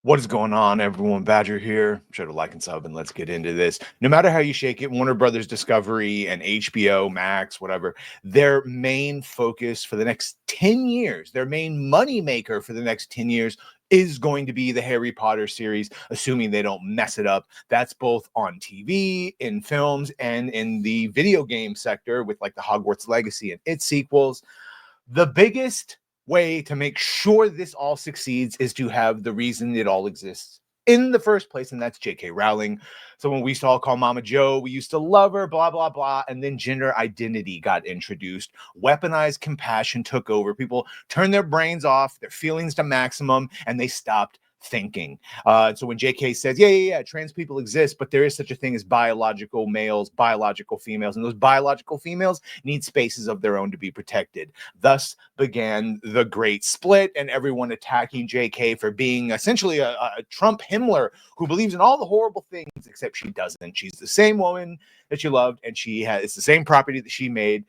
What is going on, everyone? Badger here. Sure to like and sub, and let's get into this. No matter how you shake it, Warner Brothers Discovery and HBO Max, whatever, their main focus for the next 10 years, their main money maker for the next 10 years is going to be the Harry Potter series, assuming they don't mess it up. That's both on TV, in films, and in the video game sector with like the Hogwarts Legacy and its sequels. The biggest way to make sure this all succeeds is to have the reason it all exists in the first place, and that's J.K. Rowling. So when we used to all call Mama Joe, we used to love her, blah, blah, blah, and then gender identity got introduced. Weaponized compassion took over. People turned their brains off, their feelings to maximum, and they stopped thinking. So when JK says, yeah, trans people exist, but there is such a thing as biological males, biological females, and those biological females need spaces of their own to be protected. Thus began the great split and everyone attacking JK for being essentially a Trump Himmler who believes in all the horrible things, except she doesn't. She's the same woman that you loved, and it's the same property that she made.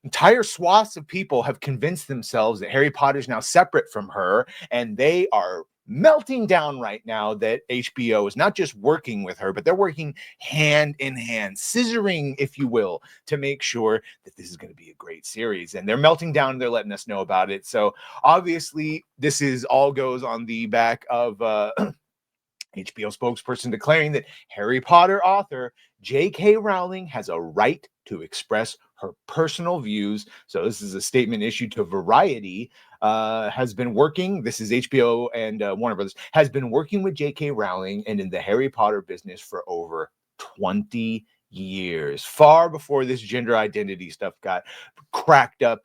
Entire swaths of people have convinced themselves that Harry Potter is now separate from her, and they are melting down right now that HBO is not just working with her, but they're working hand in hand, scissoring, if you will, to make sure that this is going to be a great series. And they're melting down, and they're letting us know about it. So obviously, this is all goes on the back of HBO spokesperson declaring that Harry Potter author J.K. Rowling has a right to express her personal views. So this is a statement issued to Variety. Has been working, this is HBO and Warner Brothers, has been working with J.K. Rowling and in the Harry Potter business for over 20 years, far before this gender identity stuff got cranked up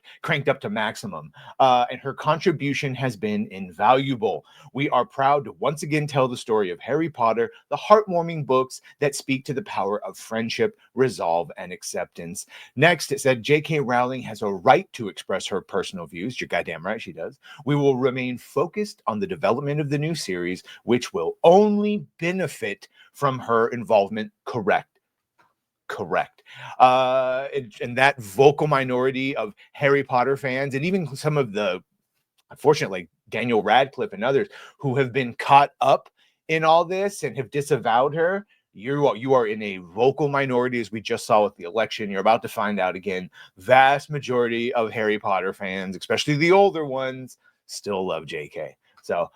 to maximum. And her contribution has been invaluable. We are proud to once again tell the story of Harry Potter, the heartwarming books that speak to the power of friendship, resolve, and acceptance. Next, it said J.K. Rowling has a right to express her personal views. You're goddamn right she does. We will remain focused on the development of the new series, which will only benefit from her involvement. Correct. And that vocal minority of Harry Potter fans, and even some of the, unfortunately, like Daniel Radcliffe and others who have been caught up in all this and have disavowed her, you are in a vocal minority, as we just saw with the election. You're about to find out again. Vast majority of Harry Potter fans, especially the older ones, still love JK. So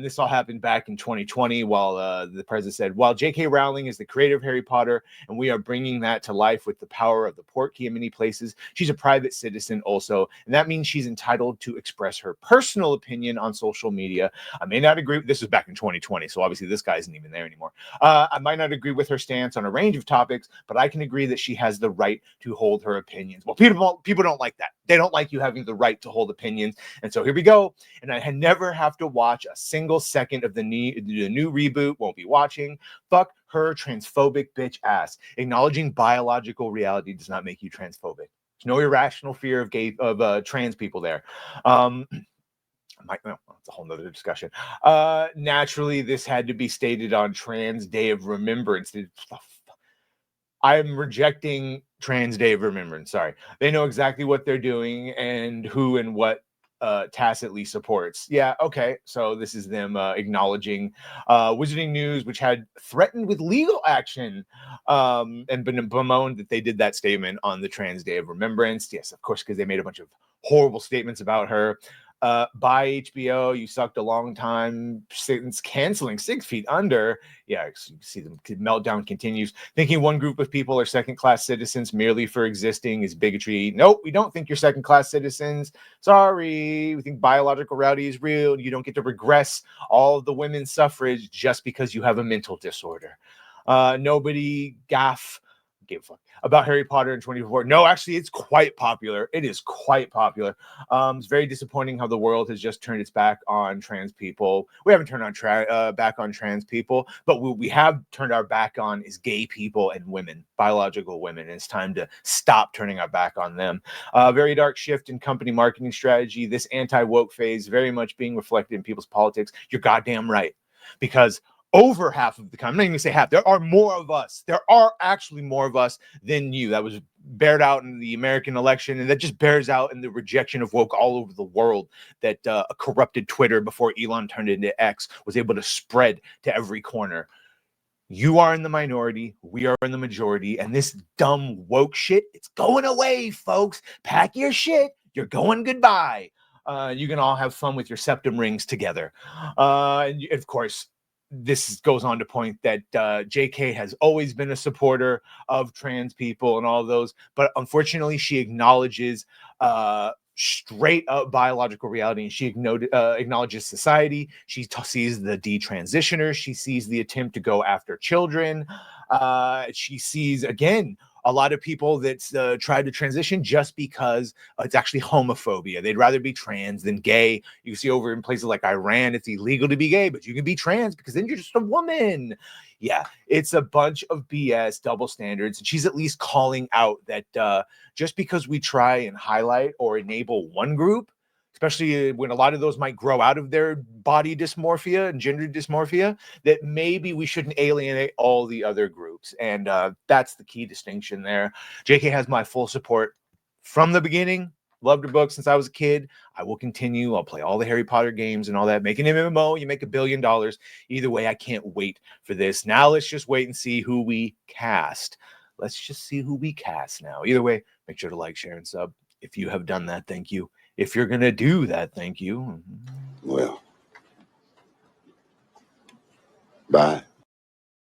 this all happened back in 2020 while the president said, while J.K. Rowling is the creator of Harry Potter, and we are bringing that to life with the power of the portkey in many places, she's a private citizen also, and that means she's entitled to express her personal opinion on social media. I may not agree. This was back in 2020, so obviously this guy isn't even there anymore. I might not agree with her stance on a range of topics, but I can agree that she has the right to hold her opinions. Well, people don't like that. They don't like you having the right to hold opinions. And so here we go. And I never have to watch a single second of the new reboot. Won't be watching. Fuck her transphobic bitch ass. Acknowledging biological reality does not make you transphobic. There's no irrational fear of trans people there. That's a whole nother discussion. Naturally, this had to be stated on Trans Day of Remembrance. I'm rejecting Trans Day of Remembrance. Sorry. They know exactly what they're doing and who and what tacitly supports. Yeah, okay. So this is them acknowledging Wizarding News, which had threatened with legal action and been bemoaned that they did that statement on the Trans Day of Remembrance. Yes, of course, because they made a bunch of horrible statements about her. By HBO, you sucked a long time since canceling 6 Feet Under. Yeah, you see the meltdown continues. Thinking one group of people are second-class citizens merely for existing is bigotry. Nope, we don't think you're second-class citizens. Sorry, we think biological reality is real. You don't get to regress all of the women's suffrage just because you have a mental disorder. Nobody gave a fuck about Harry Potter in 2024. No, actually, it's quite popular. It is quite popular. It's very disappointing how the world has just turned its back on trans people. We haven't turned back on trans people, but what we have turned our back on is gay people and women, biological women. And it's time to stop turning our back on them. Very dark shift in company marketing strategy. This anti-woke phase very much being reflected in people's politics. You're goddamn right. Because over half of the country. I'm not even gonna say half. There are more of us. There are actually more of us than you. That was bared out in the American election, and that just bears out in the rejection of woke all over the world. That a corrupted Twitter before Elon turned it into X was able to spread to every corner. You are in the minority. We are in the majority. And this dumb woke shit, it's going away, folks. Pack your shit. You're going goodbye. You can all have fun with your septum rings together. And of course, this goes on to point that JK has always been a supporter of trans people and all those. But unfortunately, she acknowledges straight up biological reality, and she acknowledges society. She sees the detransitioners. She sees the attempt to go after children. She sees, again, a lot of people that try to transition just because it's actually homophobia. They'd rather be trans than gay. You see over in places like Iran, it's illegal to be gay, but you can be trans because then you're just a woman. Yeah, it's a bunch of BS, double standards. And she's at least calling out that just because we try and highlight or enable one group, especially when a lot of those might grow out of their body dysmorphia and gender dysmorphia, that maybe we shouldn't alienate all the other groups. And that's the key distinction there. JK has my full support from the beginning. Loved her book since I was a kid. I will continue. I'll play all the Harry Potter games and all that. Make an MMO, you make $1 billion. Either way, I can't wait for this. Now let's just wait and see who we cast. Let's just see who we cast now. Either way, make sure to like, share, and sub. If you have done that, thank you. If you're going to do that, thank you. Well, bye.